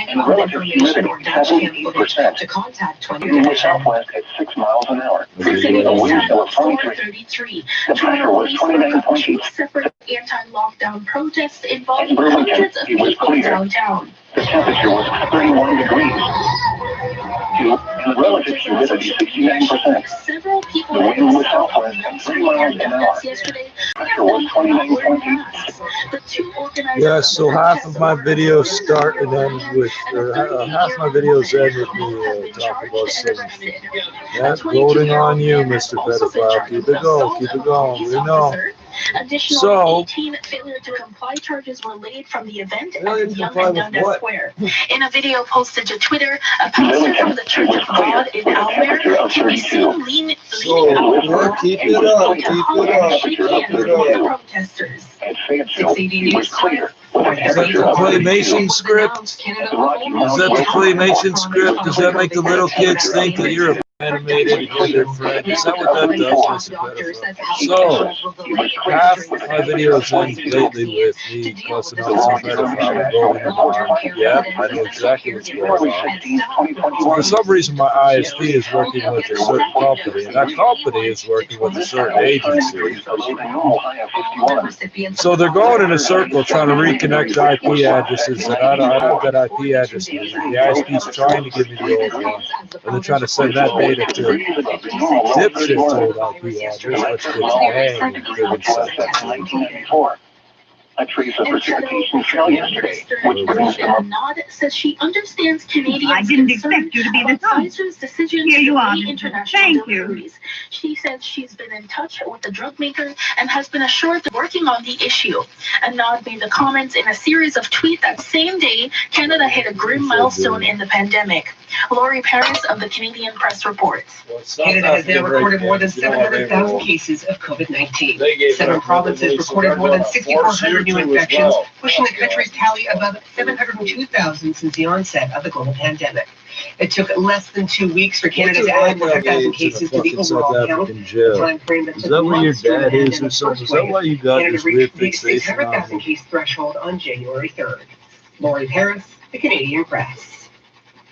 and relative humidity 78%. To contact 20 southwest at 6 miles an hour. The winds were 433. The pressure was 29.8. Separate anti-lockdown protests involving hundreds of people downtown. The temperature was 31 degrees. And the relative humidity 69%. Several people the wind was southwest at 3 miles an hour. Yesterday, pressure was 29.8. Yeah, so half of my videos start and end with, or half my videos end with me talking about something. Yeah, voting on you, Mr. Pedophile. Keep it going, we know. Additional 18 failure to comply charges were laid from the event at the Young and Dundas Square. In a video posted to Twitter, a pastor from the Church of God in Almere can be seen leaning out keep it up, protesters. 680 News clear. Is that the claymation script? Is that the claymation script? Does that make the little kids think that you're a animated with their friend? Is that what that does, Mr. Pedophile? So, half of my videos end lately with me cussing out some pedophile and voting him on. Yeah, I know exactly what's going on. For some reason, my ISP is working with a certain company, and that company is working with a certain agency. So they're going in a circle trying to reconnect IP addresses, and I don't have that IP address. The ISP is trying to give me the old one, and they're trying to send that data to dipshit's old IP address, which gets hanged and given something. A Teresa precipitation fell yesterday, which brings them. Nod says she understands Canadians' I didn't expect you to be this old. Pfizer's decision Here you to are. delay international Thank deliveries. She says she's been in touch with the drug maker and has been assured they're working on the issue. And Nod made the comments in a series of tweets that same day Canada hit a grim milestone in the pandemic. Laurie Paris of the Canadian Press reports. Canada has now recorded more than 700,000 cases of COVID-19. 7 provinces recorded more than 6,400 new infections, pushing the country's tally above 702,000 since the onset of the global pandemic. It took less than 2 weeks for Canada to add 100,000 cases to the overall count. Is that where your dad is or something? Is that why you got this weird fixation on 600,000 case threshold on January 3rd. Laurie Paris, the Canadian Press.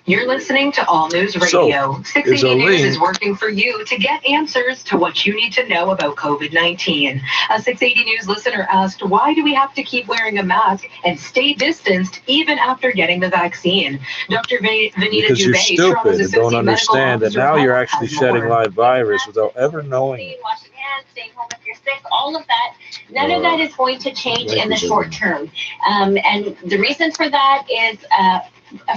You're listening to All News Radio. 680 News is working for you to get answers to what you need to know about COVID-19. A 680 News listener asked, why do we have to keep wearing a mask and stay distanced even after getting the vaccine? Dr. Vanita because you're stupid and don't understand that now you're actually shedding live virus without ever knowing it. Washing hands, staying home if you're sick, all of that. None of that is going to change in the short term. And the reason for that is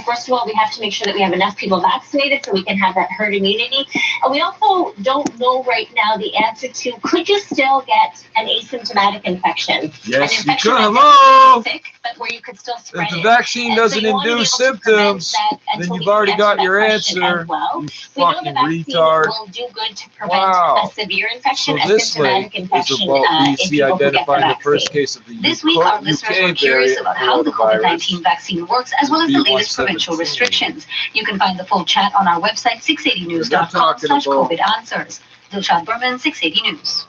first of all, we have to make sure that we have enough people vaccinated so we can have that herd immunity. And we also don't know right now the answer to, could you still get an asymptomatic infection? Yes, an infection you could. Hello? Sick, but where you could still spread if the vaccine doesn't induce symptoms, then you've already got your answer. Well. You fucking retard. Will do good to prevent a severe infection, so this asymptomatic infection. Is about BC identifying the first case of the This week, our listeners were curious about how the COVID-19 vaccine works, as well as the latest provincial restrictions. You can find the full chat on our website, 680news.com/COVID-answers. Dilshad Berman, 680 News.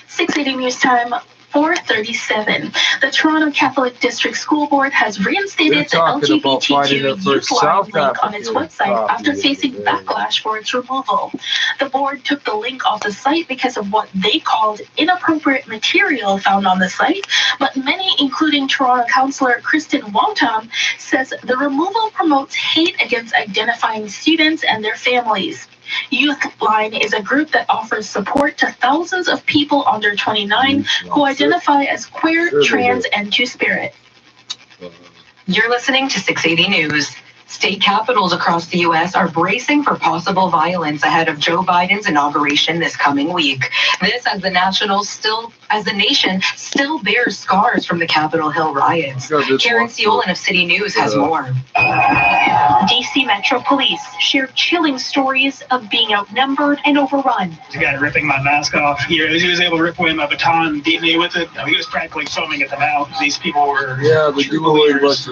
680 News Time. 4:37. The Toronto Catholic District School Board has reinstated the LGBTQ youth line link on its website after facing backlash for its removal. The board took the link off the site because of what they called inappropriate material found on the site, but many, including Toronto Councillor Kristen Wontam, says the removal promotes hate against identifying students and their families. Youthline is a group that offers support to thousands of people under 29 who identify as queer, trans, and two-spirit. You're listening to 680 News. State capitals across the U.S. are bracing for possible violence ahead of Joe Biden's inauguration this coming week. This as the nation still bears scars from the Capitol Hill riots. Karen Seolin of City News has more. DC Metro Police shared chilling stories of being outnumbered and overrun. The guy ripping my mask off. He was able to rip away my baton and beat me with it. He was practically foaming at the mouth. These people were the giveaway was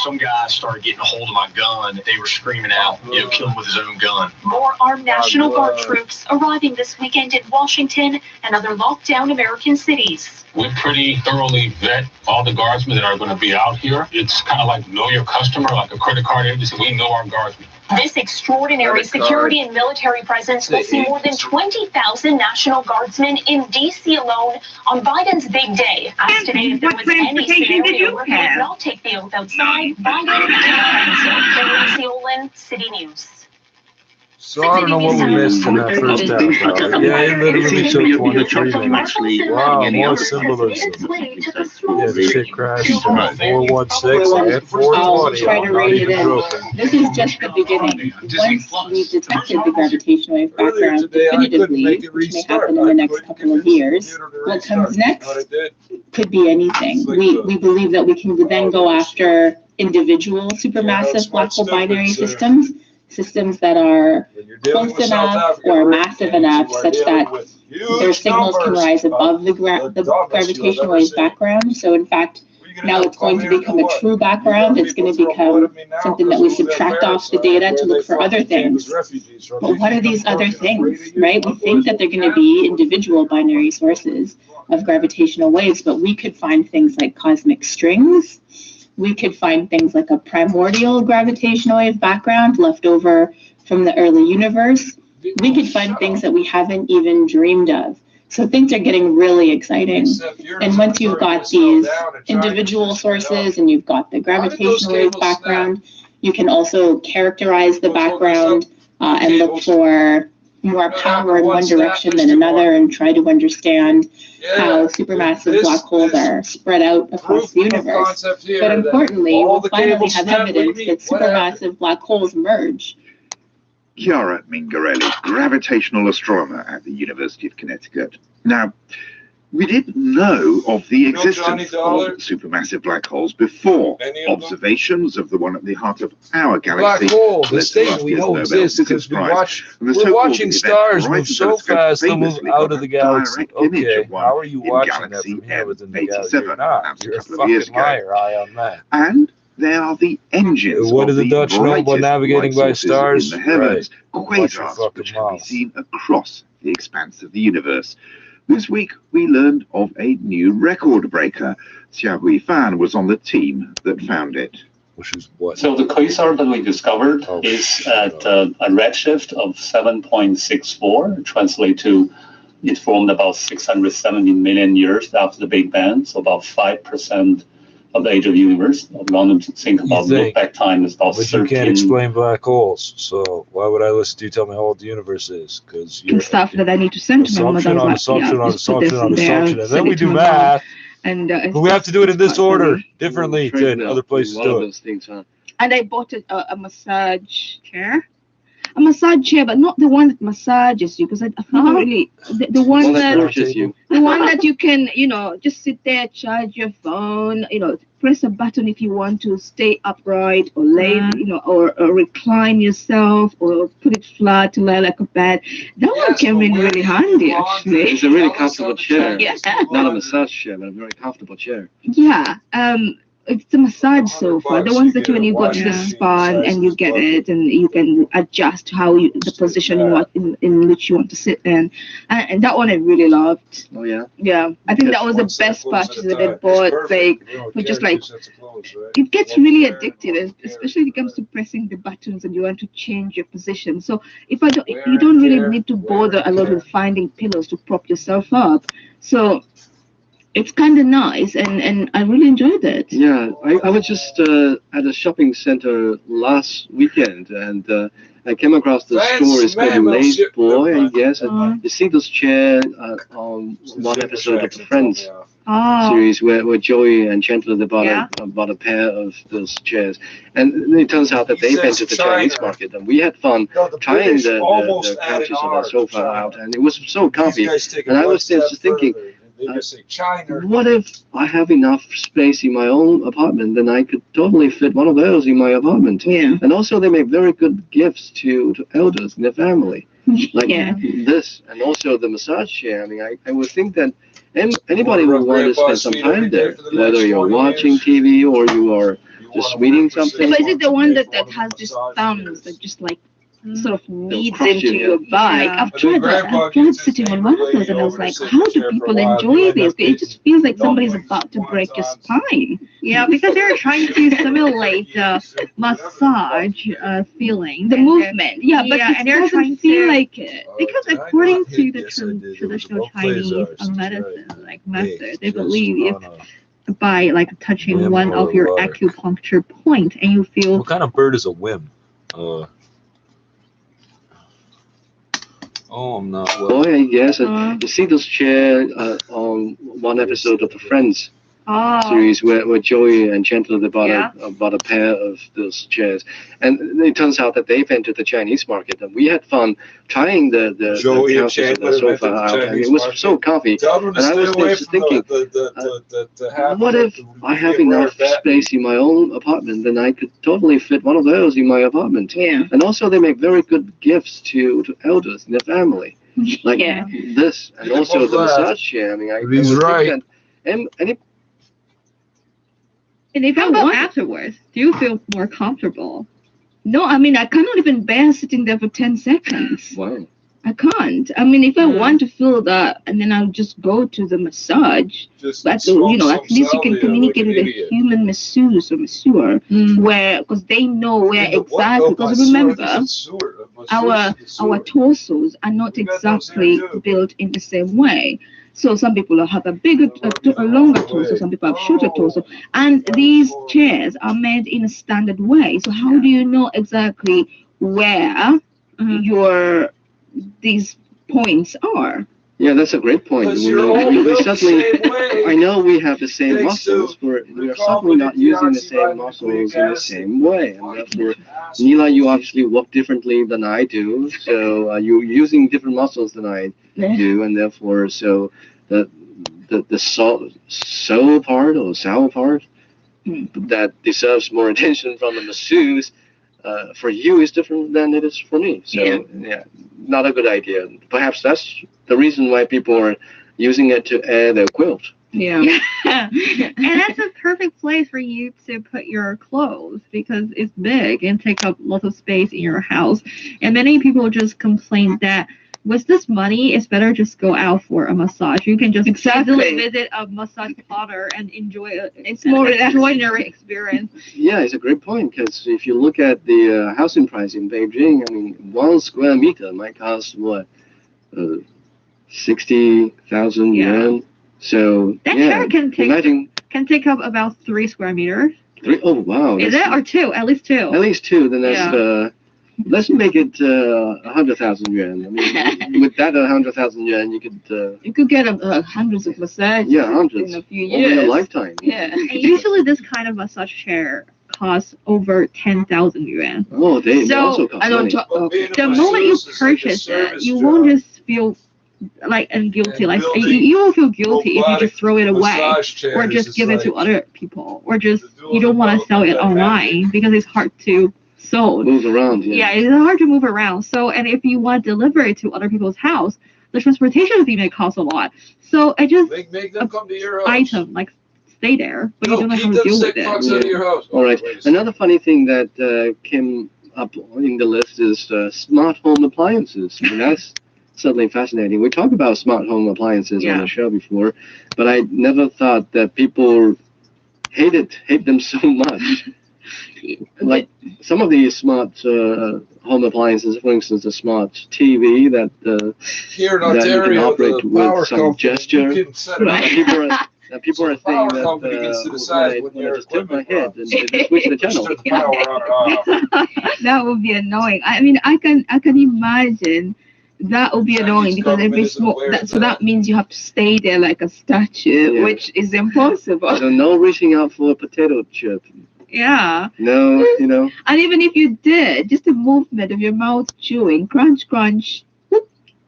some guys started getting a hold of my gun, they were screaming out, kill him with his own gun. More armed National Guard troops arriving this weekend in Washington and other lockdown American cities. We pretty thoroughly vet all the guardsmen that are going to be out here. It's kind of like know your customer, like a credit card agency. We know our guardsmen. This extraordinary security and military presence will see more than 20,000 National Guardsmen in D.C. alone on Biden's big day. Asked today if there was any scenario where he would not take the oath outside, Biden declined. Olin, City News. So I don't know what we missed in that first half. Yeah, it literally took 23 minutes. Wow, more symbolism. Yeah, the shit crashed at 416 and 420. Try to rate it in. This is just the beginning. Once we've detected the gravitational wave background definitively, which may happen in the next couple of years, what comes next could be anything. We believe that we can then go after individual supermassive black hole binary systems that are close enough or massive enough such that their signals can rise above the gravitational wave background. So in fact, now it's going to become a true background. It's going to become something that we subtract off the data to look for other things. But what are these other things, right? We think that they're going to be individual binary sources of gravitational waves, but we could find things like cosmic strings. We could find things like a primordial gravitational wave background left over from the early universe. We could find things that we haven't even dreamed of. So things are getting really exciting. And once you've got these individual sources and you've got the gravitational wave background, you can also characterize the background and look for more power in one direction than another and try to understand how supermassive black holes are spread out across the universe. But importantly, we'll finally have evidence that supermassive black holes merge. Chiara Mingarelli, gravitational astronomer at the University of Connecticut. Now, we didn't know of the existence of supermassive black holes before. Observations of the one at the heart of our galaxy. Black hole, the state we know exists because we're watching stars move so fast they'll move out of the galaxy. Okay, how are you watching that from here within the galaxy? You're not. You're a fucking liar, I on that. And there are the engines. What do the Dutch know about navigating by stars? In the heavens. Quasars, which can be seen across the expanse of the universe. This week, we learned of a new record breaker. Xiaohui Fan was on the team that found it. Which is what? So the quasar that we discovered is at a redshift of 7.64. Translate to, it formed about 670 million years after the Big Bang, so about 5% of the age of the universe. If you want to think about look-back time, is about 13. But you can't explain black holes, so why would I listen to you tell me how old the universe is? Because you're stuff that I need to send to my mother. Assumption, and then we do math. And but we have to do it in this order, differently than other places do it. And I bought a massage chair. A massage chair, but not the one that massages you, because I don't really the one that the one that you can, just sit there, charge your phone, press a button if you want to stay upright or lay, or recline yourself or put it flat to lie like a bed. That one came in really handy, actually. It's a really comfortable chair. Yeah. Not a massage chair, but a very comfortable chair. Yeah. It's the massage sofa, the ones that when you go to the spa and you get it and you can adjust the position in which you want to sit in. And that one I really loved. Oh, yeah? Yeah. I think that was the best purchase that I bought. It gets really addictive, especially when it comes to pressing the buttons and you want to change your position. So you don't really need to bother a lot with finding pillows to prop yourself up. So it's kind of nice, and I really enjoyed it. Yeah, I was just at a shopping center last weekend, and I came across the store. It's called Lazy Boy, I guess. And you see this chair on one episode of the Friends series where Joey and Chandler they bought a pair of those chairs, and it turns out that they've been to the Chinese market, and we had fun trying the couches of our sofa out, and it was so comfy. And I was just thinking, what if I have enough space in my own apartment, then I could totally fit one of those in my apartment. Yeah. And also they make very good gifts to elders in their family. Like this, and also the massage chair. I mean, I would think that anybody would want to spend some time there, whether you're watching TV or you are just reading something. But is it the one that has just thumbs that just like sort of leads into your bike? Yeah. I've tried sitting on one of those, and I was like, how do people enjoy this? It just feels like somebody's about to break your spine. Yeah, because they're trying to simulate the massage feeling. The movement, yeah, but Yeah, it and they're doesn't trying feel to- like it. Because according to the traditional Chinese medicine method, they believe if by like touching Whim one or of your water. acupuncture point and you feel What kind of bird is a whim? I'm not well. Boy, I guess. Uh. You see those chairs on one episode of the Friends oh series where Joey and Chandler they Yeah. bought a pair of those chairs, and it turns out that they've entered the Chinese market, and we had fun trying the Joey and couches and Chandler the sofa entered the out, and Chinese it was market. so comfy. Tell them to And I stay was away just from thinking, the what if I have enough space in my own apartment, then I could totally fit one of those in my apartment. Yeah. And also, they make very good gifts to elders in their family, like Yeah. this, and You also both the laugh. massage chair. I mean, I He's would think right. that- and it, and if How I about want afterwards, do you feel more comfortable? No, I mean, I cannot even bear sitting there for 10 seconds. wow. I can't. I mean, if I Mm. want to feel that, and then I'll just go to the massage. But you know, at least you can communicate with a human masseuse or masseur, where because they know where exactly. Because remember, our torsos are not exactly built in the same way. So some people have a bigger, a longer torso. Some people have shorter torso, and these chairs are made in a standard way. So how do you know exactly where your these points are? Yeah, that's a great point. Because We, you're all we built the certainly, same way. I know we have the same Takes muscles, two. we are certainly not using the same muscles in the same way. And therefore, Neela, you obviously walk differently than I do, so you're using different muscles than I do, and therefore, so the soul part or sour part that deserves more attention from the masseuse, for you is different than it is for me. So yeah, not a good idea. Perhaps that's the reason why people are using it to air their quilt. Yeah. And that's a perfect place for you to put your clothes because it's big and take up lots of space in your house. And many people just complain that with this money, it's better just go out for a massage. You can just easily visit a massage parlor and enjoy it. It's more extraordinary experience. Yeah, it's a great point, because if you look at the housing price in Beijing, I mean, 1 square meter might cost what, 60,000 yuan. So That yeah, chair can take up about 3 square meters. 3. Oh wow, Is it or 2? At least 2. at least 2. Then that's let's make it 100,000 yuan. I mean, with that 100,000 yuan, you could get hundreds of massages hundreds in a few over a years. lifetime. Yeah. And usually this kind of massage chair costs over 10,000 yuan. Oh, they also So cost I don't money. talk. Okay. the moment you purchase it, you won't just feel like and guilty. Like you will feel guilty if you just throw it away or just give it to other people or just you don't want to sell it online because it's hard to sold. Moves around. Yeah, it's hard to move around. So, and if you want to deliver it to other people's house, the transportation fee may cost a lot. So I just Make them come to your house. item like stay there, but you don't know how to deal with it. Out of your house. All right. Another funny thing that came up in the list is smart home appliances. I mean, that's certainly fascinating. We talked about smart home appliances on the show before, but I never thought that people hate them so much. Like some of these smart home appliances, for instance, a smart TV that Here in that you can Ontario, operate the power with some company, gesture. you can set it up. People are saying that when I just tilt my head and they switch the channel. Turn the power on and off. That would be annoying. I mean, I can imagine that would be annoying because if it's small, so that means you have to stay there like a statue, which is impossible. So no reaching out for a potato chip. Yeah. No, you know. And even if you did, just the movement of your mouth chewing, crunch, crunch.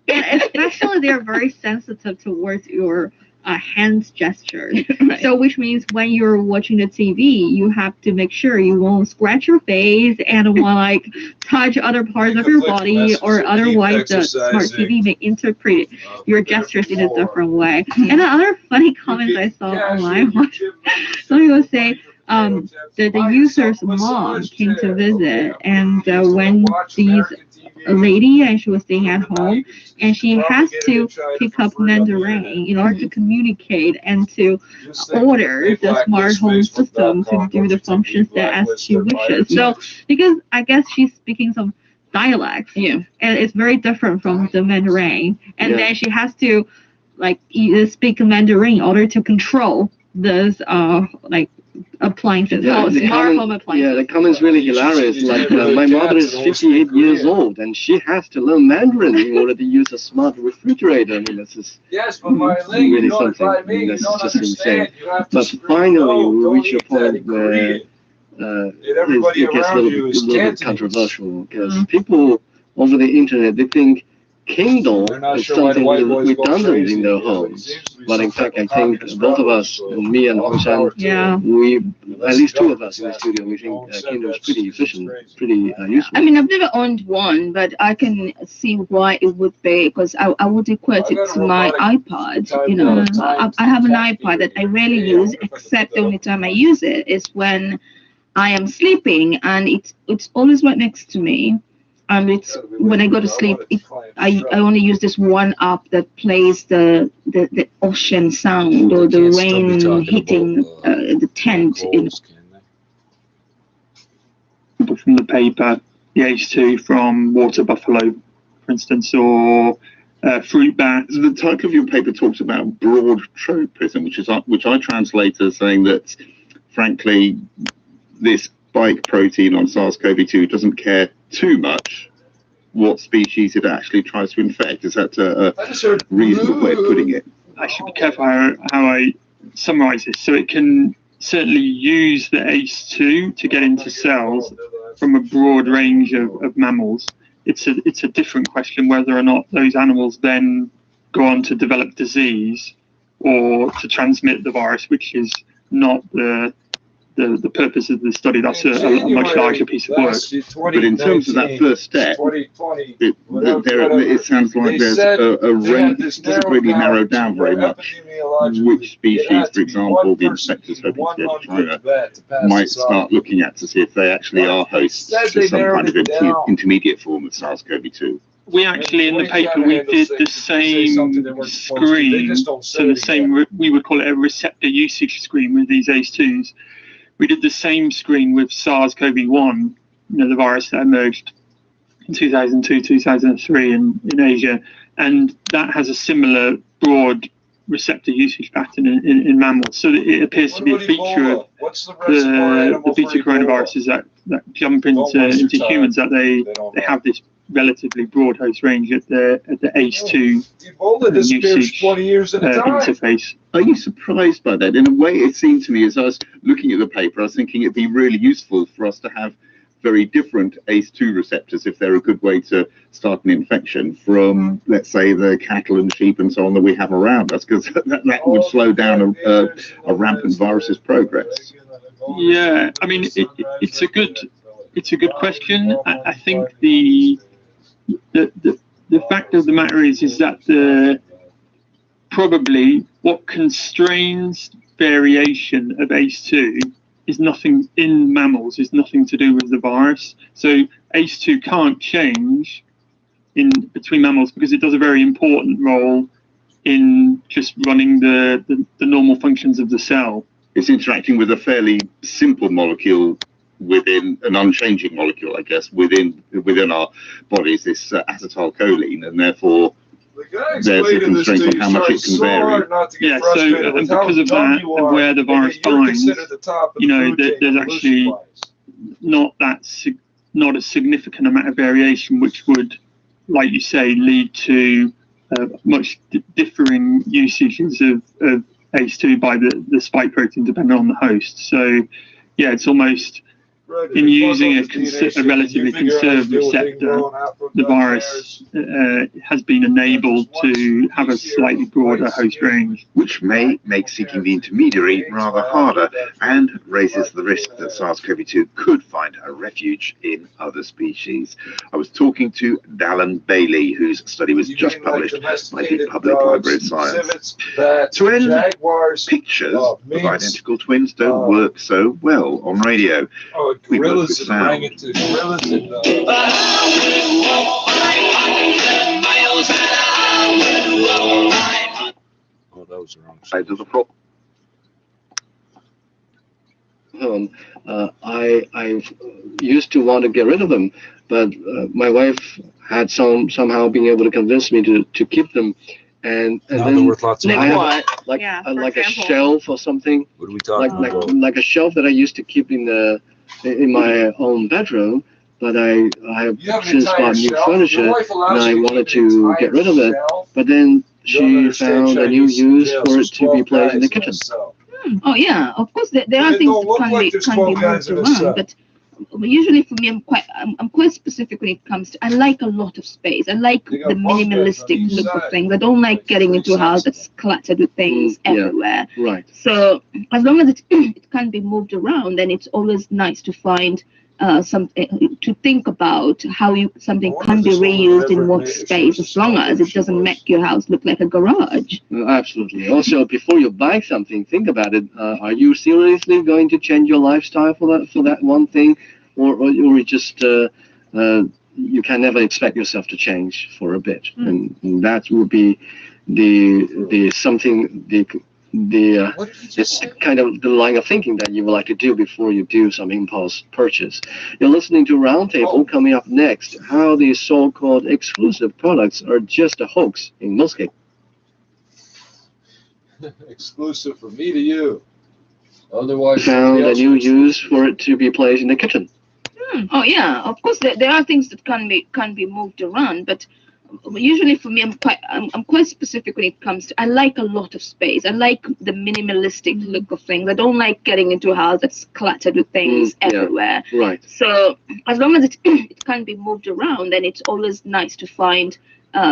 And especially they're very sensitive towards your hands gestures. Right. So which means when you're watching the TV, you have to make sure you won't scratch your face and won't like touch other parts of your body, or otherwise the smart TV may interpret your gestures in a different way. And another funny comment I saw online was somebody would say, the user's mom came to visit, and when a lady and she was staying at home, and she has to pick up Mandarin in order to communicate and to order the smart home system to do the functions that as she wishes. So because I guess she's speaking some dialects, and it's very different from the Mandarin, and then she has to like speak Mandarin in order to control this like appliances, smart home appliances. Yeah, the comment's really hilarious. Like, my mother is 58 years old, and she has to learn Mandarin in order to use a smart refrigerator. I mean, this is really something. I mean, that's just insane. But finally, we reach a point where it gets a little bit controversial, because people over the internet, they think Kindle is something redundant in their homes. But in fact, I think both of us, me and Hong Shan, we, at least two of us in the studio, we think Kindle is pretty efficient, pretty useful. I mean, I've never owned one, but I can see why it would be, because I would equate it to my iPod. You know, I have an iPod that I rarely use, except the only time I use it is when I am sleeping, and it's always right next to me. It's when I go to sleep, I only use this one app that plays the ocean sound or the rain hitting the tent. From the paper, the H2 from water buffalo, for instance, or fruit bat. The title of your paper talks about broad tropism, which I translate as saying that, frankly, this spike protein on SARS-CoV-2 doesn't care too much what species it actually tries to infect. Is that a reasonable way of putting it? I should be careful how I summarize this. So it can certainly use the ACE2 to get into cells from a broad range of mammals. It's a different question whether or not those animals then go on to develop disease or to transmit the virus, which is not the purpose of the study. That's a much larger piece of work. But in terms of that first step, it sounds like there's a range. It doesn't really narrow down very much which species, for example, the inspectors hoping to go to China might start looking at to see if they actually are hosts to some kind of intermediate form of SARS-CoV-2. We actually, in the paper, we did the same screen, so the same, we would call it a receptor usage screen with these ACE2s. We did the same screen with SARS-CoV-1, the virus that emerged in 2002, 2003 in Asia, and that has a similar broad receptor usage pattern in mammals. So it appears to be a feature of the beta coronaviruses that jump into humans, that they have this relatively broad host range at the ACE2 usage interface. Are you surprised by that? In a way, it seemed to me, as I was looking at the paper, I was thinking it'd be really useful for us to have very different ACE2 receptors if they're a good way to start an infection from, let's say, the cattle and sheep and so on that we have around us, because that would slow down a rampant virus's progress. Yeah, I mean, it's a good question. I think the fact of the matter is that probably what constrains variation of ACE2 is nothing in mammals, is nothing to do with the virus. So ACE2 can't change in between mammals because it does a very important role in just running the normal functions of the cell. It's interacting with a fairly simple molecule within an unchanging molecule, I guess, within our bodies, this acetylcholine, and therefore there's a constraint on how much it can vary. Yeah, so and because of that, and where the virus binds, there's actually not a significant amount of variation, which would, like you say, lead to much differing usages of ACE2 by the spike protein depending on the host. So yeah, it's almost in using a relatively conserved receptor, the virus has been enabled to have a slightly broader host range. Which may make seeking the intermediary rather harder and raises the risk that SARS-CoV-2 could find a refuge in other species. I was talking to Dallin Bailey, whose study was just published by the Public Library of Science. To end, pictures of identical twins don't work so well on radio. We work with sound. Oh, that was the wrong side of the pro. I used to want to get rid of them, but my wife had somehow being able to convince me to keep them, and then I have like a shelf or something. What are we talking about? Like a shelf that I used to keep in my own bedroom, but I have since bought new furniture and I wanted to get rid of it, but then she found a new use for it to be placed in the kitchen. Oh yeah, of course there are things that can be moved around, but usually for me I'm quite specific when it comes to, I like a lot of space. I like the minimalistic look of things. I don't like getting into a house that's cluttered with things everywhere. Right. So as long as it can be moved around, then it's always nice to find something to think about how something can be reused in what space, as long as it doesn't make your house look like a garage. Absolutely. Also, before you buy something, think about it. Are you seriously going to change your lifestyle for that one thing, or just you can never expect yourself to change for a bit, and that would be it's kind of the line of thinking that you would like to do before you do some impulse purchase. You're listening to Roundtable. Coming up next, how these so-called exclusive products are just a hoax in most cases. Exclusive from me to you. Otherwise, found a new use for it to be placed in the kitchen. Oh yeah, of course there are things that can be moved around, but usually for me I'm quite specific when it comes to, I like a lot of space. I like the minimalistic look of things. I don't like getting into a house that's cluttered with things everywhere. Right. So as long as it can be moved around, then it's always nice to find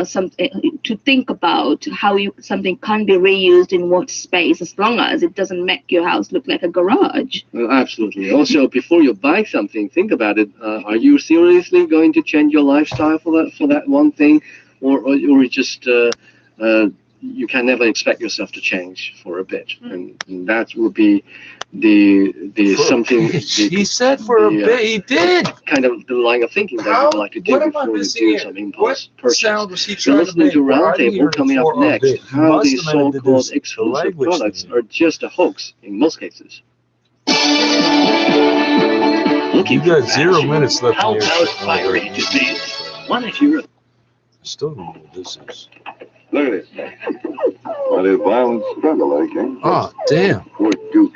something to think about how something can be reused in what space, as long as it doesn't make your house look like a garage. Absolutely. Also, before you buy something, think about it. Are you seriously going to change your lifestyle for that one thing, or just you can never expect yourself to change for a bit, and that would be he said for a bit. He did. Kind of the line of thinking that you would like to do before you do some impulse purchase. You're listening to Roundtable. Coming up next, how these so-called exclusive products are just a hoax in most cases. You got 0 minutes left How in about fire agencies? What if you're I still don't know what this is. Look at this. What a violent struggle, eh? Oh, damn. Poor Duke.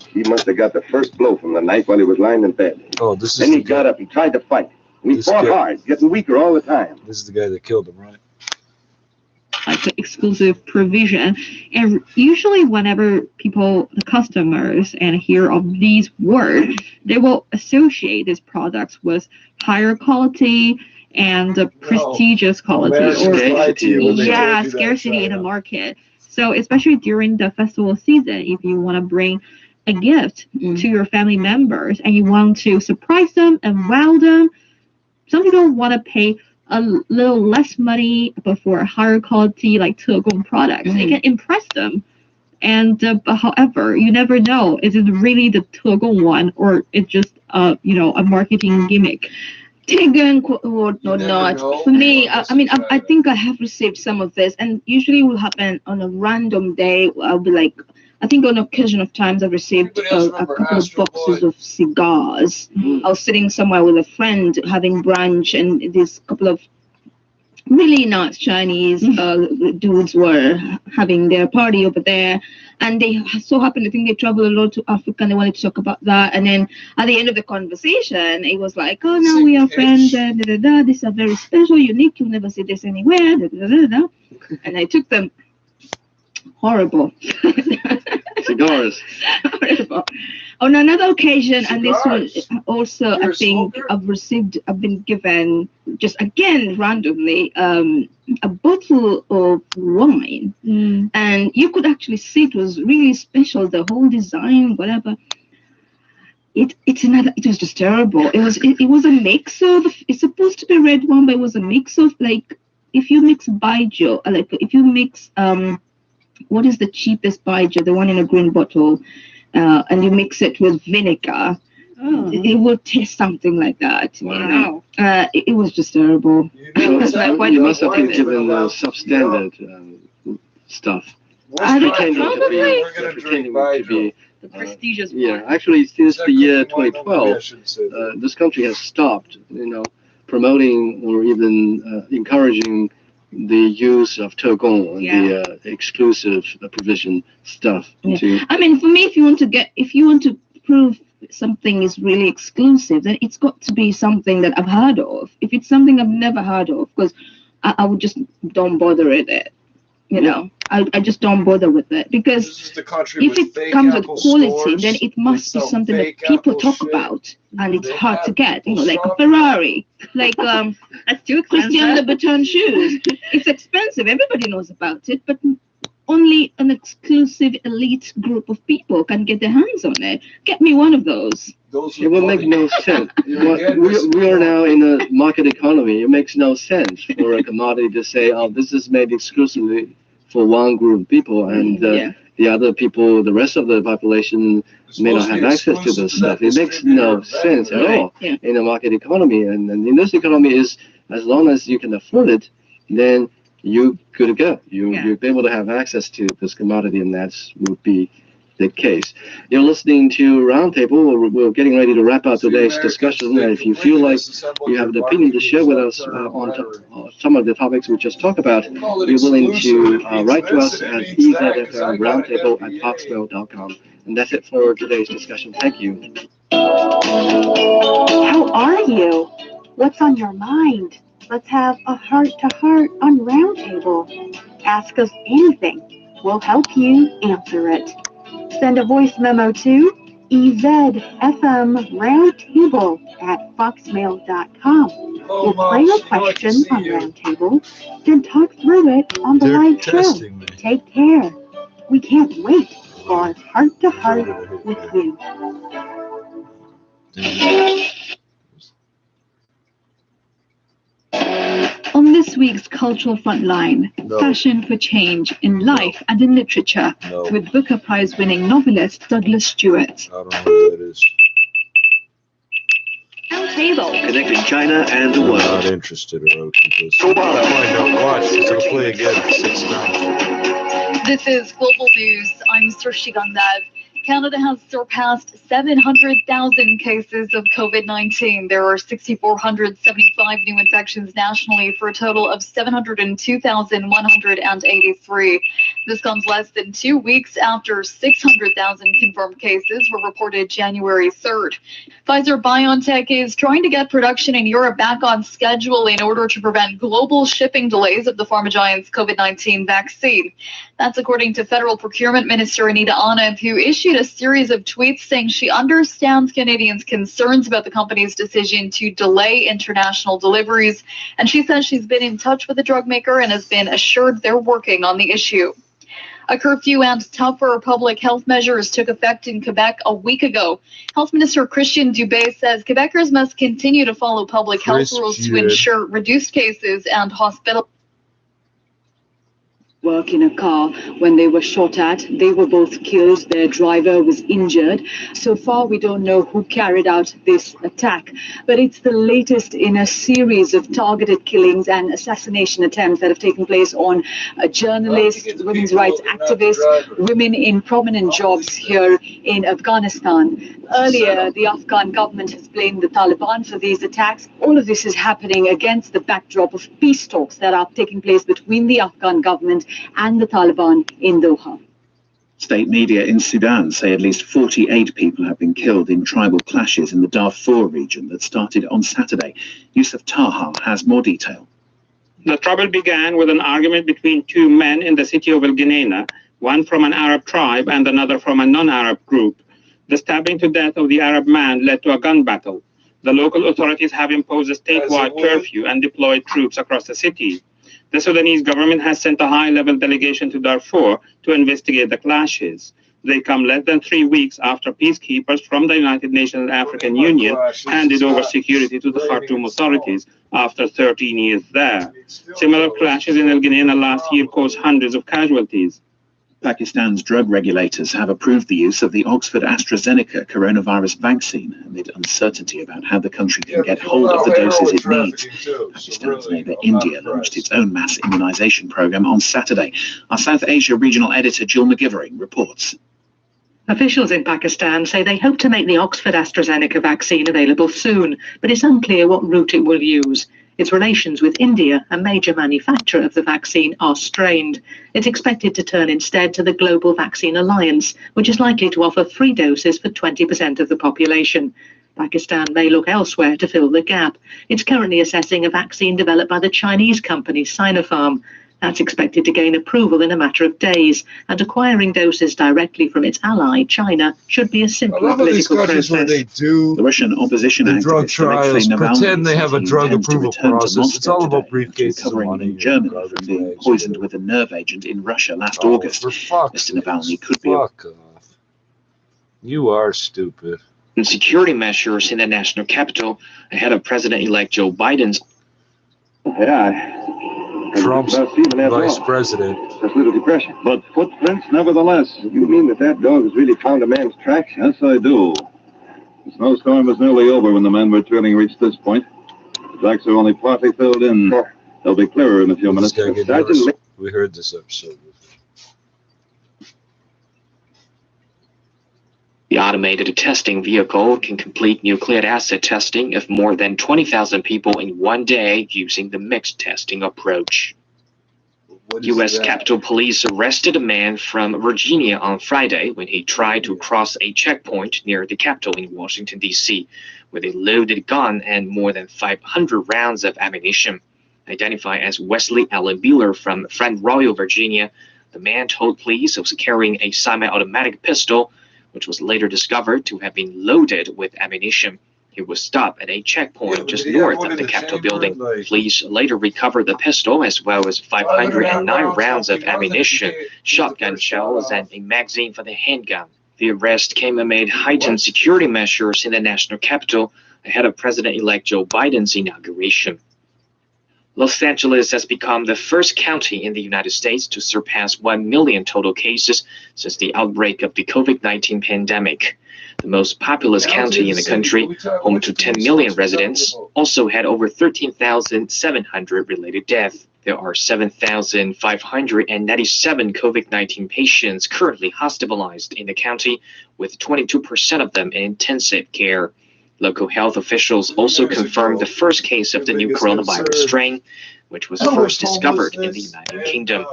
He must have got the first blow from the knife while he was lying in bed. Oh, this is Then he got up, he tried to fight. And he fought hard, getting weaker all the time. This is the guy that killed him, right? Like the exclusive provision. And usually whenever the customers hear of these words, they will associate these products with higher quality and prestigious quality, or scarcity in the market. So especially during the festival season, if you want to bring a gift to your family members and you want to surprise them and wow them, some people want to pay a little less money but for a higher quality like 特供 products. It can impress them. And but however, you never know, is it really the 特供 one, or it's just a marketing gimmick? Taken or not. For me, I think I have received some of this, and usually it will happen on a random day. I'll be like, I think on occasion of times I've received a couple of boxes of cigars. I was sitting somewhere with a friend having brunch, and this couple of really nice Chinese dudes were having their party over there, and they so happened, I think they travel a lot to Africa, and they wanted to talk about that. And then at the end of the conversation, it was like, oh, now we are friends, these are very special, unique, you'll never see this anywhere, and I took them. Horrible. Cigars. On another occasion, and this was also, I think, I've been given, just again randomly, a bottle of wine, and you could actually see it was really special, the whole design, whatever. It was just terrible. It was a mix of, it's supposed to be red wine, but it was a mix of, like, if you mix baijiu, like if you mix what is the cheapest baijiu, the one in a green bottle, and you mix it with vinegar, it will taste something like that. Wow. It was just terrible. You must have been given substandard stuff. Pretending to be the prestigious yeah, actually, since the year 2012, this country has stopped, promoting or even encouraging the use of Tegong, the exclusive provision stuff. I mean, for me, if you want to prove something is really exclusive, then it's got to be something that I've heard of. If it's something I've never heard of, because I would just don't bother with it. I just don't bother with it, because if it comes with quality, then it must be something that people talk about, and it's hard to get. Like a Ferrari, like that's too Christian Louboutin shoes. It's expensive. Everybody knows about it, but only an exclusive elite group of people can get their hands on it. Get me one of those. It will make no sense. We are now in a market economy. It makes no sense for a commodity to say, oh, this is made exclusively for one group of people, and the other people, the rest of the population, may not have access to this stuff. It makes no sense at all in a market economy. And in this economy, is as long as you can afford it, then you're good to go. You'll be able to have access to this commodity, and that would be the case. You're listening to Roundtable. We're getting ready to wrap up today's discussion. And if you feel like you have an opinion to share with us on some of the topics we just talked about, you're willing to write to us at ezfmroundtable@foxmail.com. And that's it for today's discussion. Thank you. How are you? What's on your mind? Let's have a heart-to-heart on Roundtable. Ask us anything. We'll help you answer it. Send a voice memo to ezfmroundtable@foxmail.com. We'll play your question on Roundtable, then talk through it on the live show. Take care. We can't wait for our heart-to-heart with you. On this week's Cultural Frontline, Fashion for Change in Life and in Literature, with Booker Prize-winning novelist Douglas Stewart. I don't know who that is. Roundtable. Connecting China and the world. I'm not interested, or I'll find out watch. It'll play again 6 times. This is Global News. I'm Srishi Gandev. Canada has surpassed 700,000 cases of COVID-19. There are 6,475 new infections nationally for a total of 702,183. This comes less than 2 weeks after 600,000 confirmed cases were reported January 3rd. Pfizer-BioNTech is trying to get production in Europe back on schedule in order to prevent global shipping delays of the pharma giant's COVID-19 vaccine. That's according to Federal Procurement Minister Anita Anand, who issued a series of tweets saying she understands Canadians' concerns about the company's decision to delay international deliveries, and she says she's been in touch with the drug maker and has been assured they're working on the issue. A curfew and tougher public health measures took effect in Quebec a week ago. Health Minister Christian Dubé says Quebecers must continue to follow public health rules to ensure reduced cases and hospital. Work in a car when they were shot at. They were both killed. Their driver was injured. So far, we don't know who carried out this attack, but it's the latest in a series of targeted killings and assassination attempts that have taken place on journalists, women's rights activists, women in prominent jobs here in Afghanistan. Earlier, the Afghan government has blamed the Taliban for these attacks. All of this is happening against the backdrop of peace talks that are taking place between the Afghan government and the Taliban in Doha. State media in Sudan say at least 48 people have been killed in tribal clashes in the Darfur region that started on Saturday. Yusuf Taha has more detail. The trouble began with an argument between 2 men in the city of El Geneina. one from an Arab tribe and another from a non-Arab group. The stabbing to death of the Arab man led to a gun battle. The local authorities have imposed a statewide curfew and deployed troops across the city. The Sudanese government has sent a high-level delegation to Darfur to investigate the clashes. They come less than 3 weeks after peacekeepers from the United Nations and African Union handed over security to the Khartoum authorities after 13 years there. Similar clashes in El Geneina last year caused hundreds of casualties. Pakistan's drug regulators have approved the use of the Oxford AstraZeneca coronavirus vaccine amid uncertainty about how the country can get hold of the doses it needs. Pakistan's neighbour India launched its own mass immunisation programme on Saturday. Our South Asia regional editor Jill McGivering reports. Officials in Pakistan say they hope to make the Oxford AstraZeneca vaccine available soon, but it's unclear what route it will use. Its relations with India, a major manufacturer of the vaccine, are strained. It's expected to turn instead to the Global Vaccine Alliance, which is likely to offer free doses for 20% of the population. Pakistan may look elsewhere to fill the gap. It's currently assessing a vaccine developed by the Chinese company Sinopharm. That's expected to gain approval in a matter of days, and acquiring doses directly from its ally, China, should be a simpler political process. The Russian opposition the activist drug trials, Alexei Navalny pretend they have a drug intends to approval return to process. Moscow It's all about today briefcases after of money. recovering in Germany from being poisoned with a nerve agent in Russia last August. Mr. Navalny could be... Fuck off. You are stupid. And security measures in the national capital ahead of President-elect Joe Biden's... Yeah. Trump's vice president. There's little depression. But footprints, nevertheless. You mean that dog has really found a man's tracks? Yes, I do. The snowstorm was nearly over when the men were trailing reached this point. The tracks are only partly filled in. They'll be clearer in a few minutes. We heard this episode. The automated testing vehicle can complete nucleic acid testing of more than 20,000 people in one day using the mixed testing approach. U.S. Capitol Police arrested a man from Virginia on Friday when he tried to cross a checkpoint near the Capitol in Washington, D.C., with a loaded gun and more than 500 rounds of ammunition. Identified as Wesley Allen Beeler from Front Royal, Virginia, the man told police he was carrying a semi-automatic pistol, which was later discovered to have been loaded with ammunition. He was stopped at a checkpoint just north of the Capitol building. Police later recovered the pistol as well as 509 rounds of ammunition, shotgun shells, and a magazine for the handgun. The arrest came amid heightened security measures in the national capital ahead of President-elect Joe Biden's inauguration. Los Angeles has become the first county in the United States to surpass 1 million total cases since the outbreak of the COVID-19 pandemic. The most populous county in the country, home to 10 million residents, also had over 13,700 related deaths. There are 7,597 COVID-19 patients currently hospitalized in the county, with 22% of them in intensive care. Local health officials also confirmed the first case of the new coronavirus strain, which was first discovered in the United Kingdom.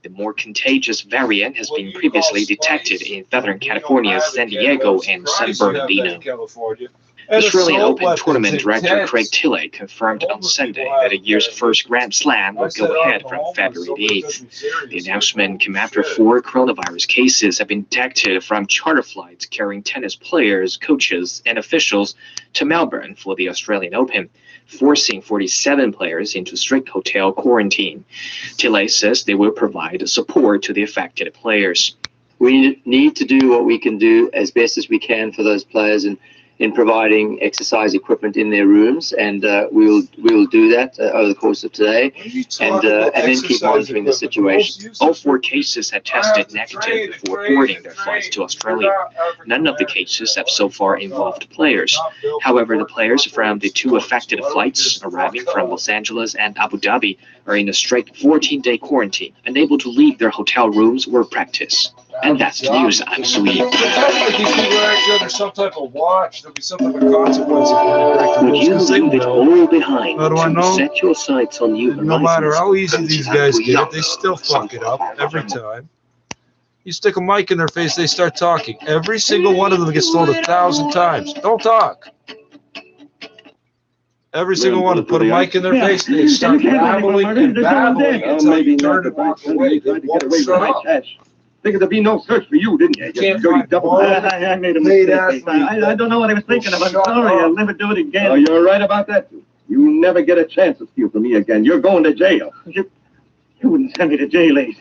The more contagious variant has been previously detected in Southern California, San Diego, and San Bernardino. Australian Open tournament director Craig Tilley confirmed on Sunday that the year's first Grand Slam will go ahead from February 8th. The announcement came after 4 coronavirus cases have been detected from charter flights carrying tennis players, coaches, and officials to Melbourne for the Australian Open, forcing 47 players into strict hotel quarantine. Tilley says they will provide support to the affected players. We need to do what we can do as best as we can for those players in providing exercise equipment in their rooms, and we'll do that over the course of today, and then keep monitoring the situation. All 4 cases had tested negative before boarding their flights to Australia. None of the cases have so far involved players. However, the players from the 2 affected flights arriving from Los Angeles and Abu Dhabi are in a strict 14-day quarantine, unable to leave their hotel rooms or practice. And that's the news. I'm Sweet. These people are actually under some type of watch. There'll be some type of consequence. Would you leave it all behind to set your sights on new No matter how easy these guys get it, they still fuck it up every time. You stick a mic in their face, they start talking. Every single one of them gets told 1,000 times, don't talk. Every single one, put a mic in their face, they start babbling and babbling until you turn and walk away. They won't shut up. Figured there'd be no search for you, didn't you? You dirty double. I made a mistake. I don't know what I was thinking of. I'm sorry. I'll never do it again. Oh, you're right about that. You never get a chance to steal from me again. You're going to jail. You wouldn't send me to jail, Ace.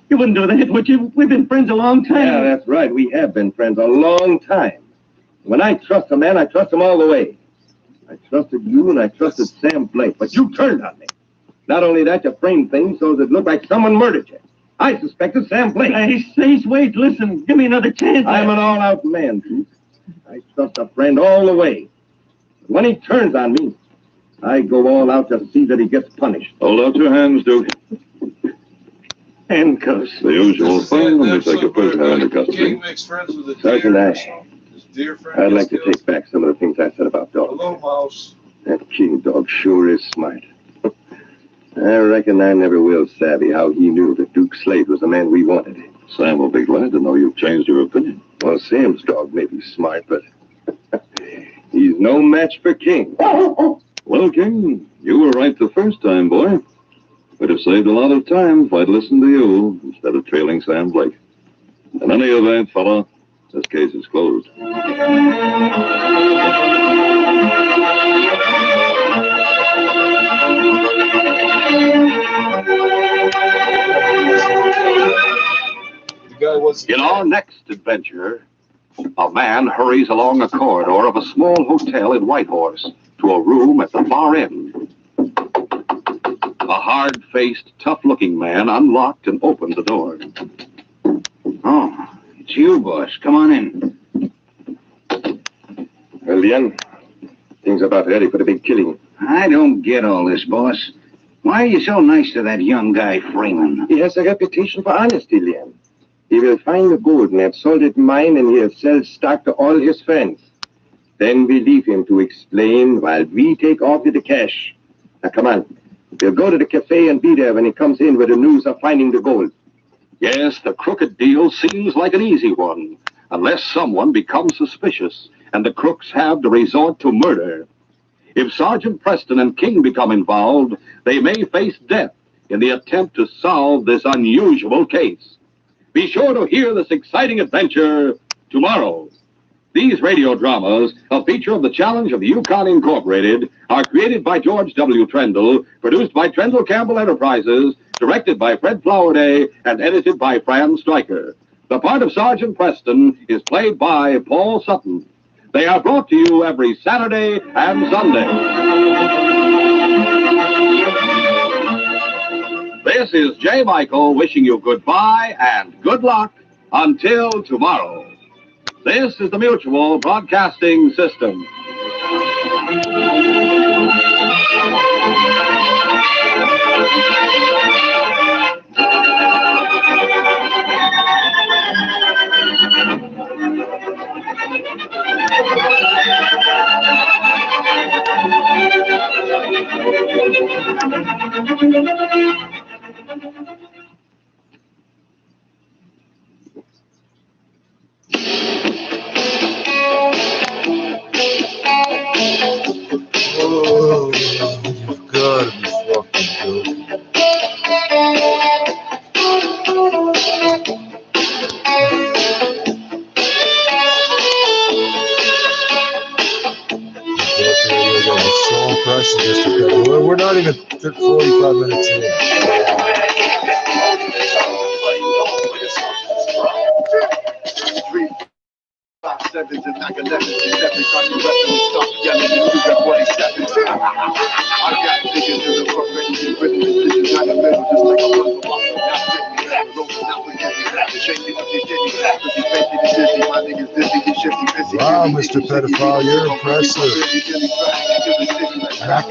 You wouldn't do that, would you? We've been friends a long time. Yeah, that's right. We have been friends a long time. When I trust a man, I trust him all the way. I trusted you and I trusted Sam Blake, but you turned on me. Not only that, you framed things so that it looked like someone murdered you. I suspected Sam Blake. Ace, wait, listen. Give me another chance. I'm an all-out man, Pete. I trust a friend all the way. But when he turns on me, I go all out to see that he gets punished. Hold out your hands, Duke. Handcuffs. The usual thing when we take a prisoner under custody. Sergeant, I'd like to take back some of the things I said about Dog. Hello, Mouse. That King Dog sure is smart. I reckon I never will savvy how he knew that Duke Slade was the man we wanted. Sam will be glad to know you've changed your opinion. Well, Sam's dog may be smart, but he's no match for King. Well, King, you were right the first time, boy. Would have saved a lot of time if I'd listened to you instead of trailing Sam Blake. In any event, fella, this case is closed. In our next adventure, a man hurries along a corridor of a small hotel in Whitehorse to a room at the far end. A hard-faced, tough-looking man unlocked and opened the door. Oh, it's you, boss. Come on in. Well, Lien, things about ready for the big killing. I don't get all this, boss. Why are you so nice to that young guy, Freeman? He has a reputation for honesty, Lien. He will find the gold and have sold it mine, and he'll sell stock to all his friends. Then we leave him to explain while we take off with the cash. Now, come on. We'll go to the cafe and be there when he comes in with the news of finding the gold. Yes, the crooked deal seems like an easy one, unless someone becomes suspicious and the crooks have to resort to murder. If Sergeant Preston and King become involved, they may face death in the attempt to solve this unusual case. Be sure to hear this exciting adventure tomorrow. These radio dramas, a feature of the Challenge of the Yukon Incorporated, are created by George W. Trendle, produced by Trendle Campbell Enterprises, directed by Fred Flowerday, and edited by Fran Stryker. The part of Sergeant Preston is played by Paul Sutton. They are brought to you every Saturday and Sunday. This is J. Michael wishing you goodbye and good luck until tomorrow. This is the Mutual Broadcasting System. Oh, you've got to be fucking joking. So impressed, Mr. Pepper. We're not even 45 minutes in. 5 sevens and knock 11s and 7 fucking weapons and start yelling and you got 47. I got niggas in the front ready to rip this is not a middle, just like a puzzle box. Not written, not forgetting, shaking up your kidney, cause he's making it dizzy. My niggas dizzy, he should be busy. Wow, Mr. Pedophile, you're impressive.